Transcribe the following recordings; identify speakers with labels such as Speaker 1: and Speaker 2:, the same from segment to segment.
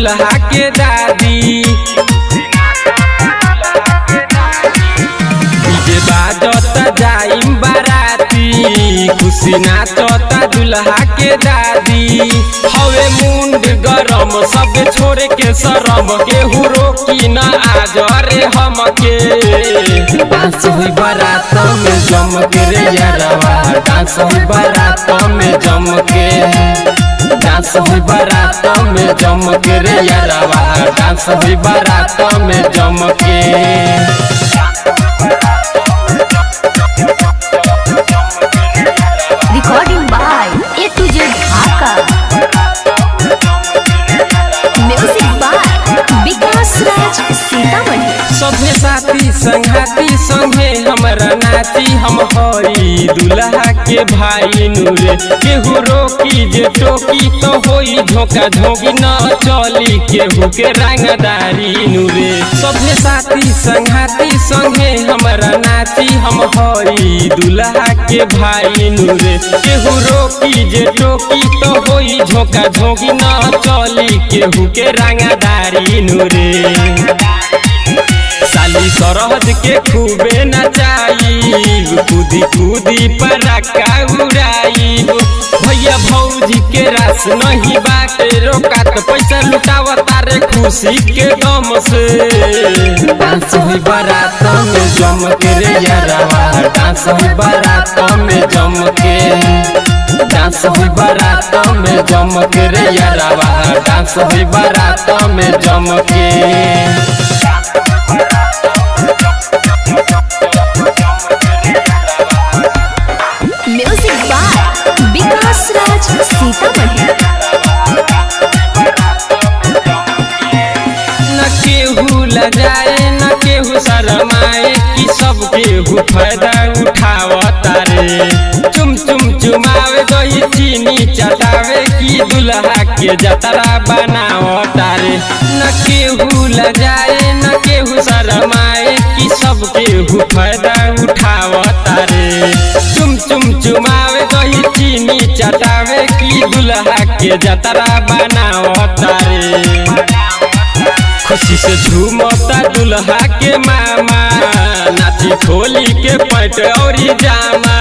Speaker 1: दुल्हा के दादी। डीजे बाजता जाइम बाराती, खुशी नाचता दुल्हा के दादी। हवे मुंड गरम सब छोड़ के शरम, केहू रोकी न आज रे हमके। डांस हुई बारात में जम के रे यारवा, डांस हुई बारात में जम के। डांस हुई बारात में जम के रे यारवा, डांस हुई बारात में जम के।
Speaker 2: Recording by A to Z Dhaka. Music by विकास राज सीतामढ़ी।
Speaker 1: सभे साथी संघाती संगे हमरा नाची, हम हई दुल्हा के भाई नूरे। केहू रोकी जे टोकी तो होई झोंका झोंकी, न चली केहू के रंगदारी नूरे। सभे साथी संघाती संगे हमरा नाची, हम हई दुल्हा के भाई नूरे। केहू रोकी जे टोकी तो होई झोंका झोंकी, न चली केहू के रंगदारी नूरे। साली सरहद के खूबे नचाई, कूदी कूदी पराका उड़ाई। भैया भौजी के रास नहीं बाटे रोकात, पैसा लुटावता रे खुशी के दम से। डांस हुई बारात में जम के रे यारवा, डांस हुई बारात में जम के। डांस हुई बारात में जम के रे यारवा, डांस हुई बारात में जम के।
Speaker 2: Music by विकास राज सीतामढ़ी।
Speaker 1: न केहू लजाए न केहू शरमाए, कि सब केहू फायदा उठावता रे। चुम चुम चुमावे दही चीनी चटावे, कि दुल्हा के जतरा बनावता रे। न केहू लजाए न केहू शरमाए, कि सब केहू फायदा उठावता रे। चुम चुम चुमावे दही चीनी चटावे, कि दुल्हा के जतरा बनावता रे। खुशी से झूमता दुल्हा के मामा, नाची खोली के पैंट और जामा।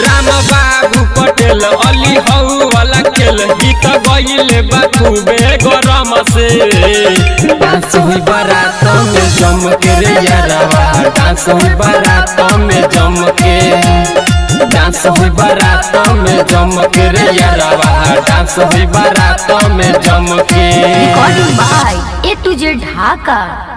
Speaker 1: राम बाबू पटेल अली हऊ वाला खेल, गीत गइले बाखूबे गरम से। डांस हुई बारात में जम के रे यारवा, डांस हुई बारात में जम के। डांस हुई बारात में जम के रे यारवा, डांस हुई बारात में जम के।
Speaker 2: Recording by A to Z Dhaka.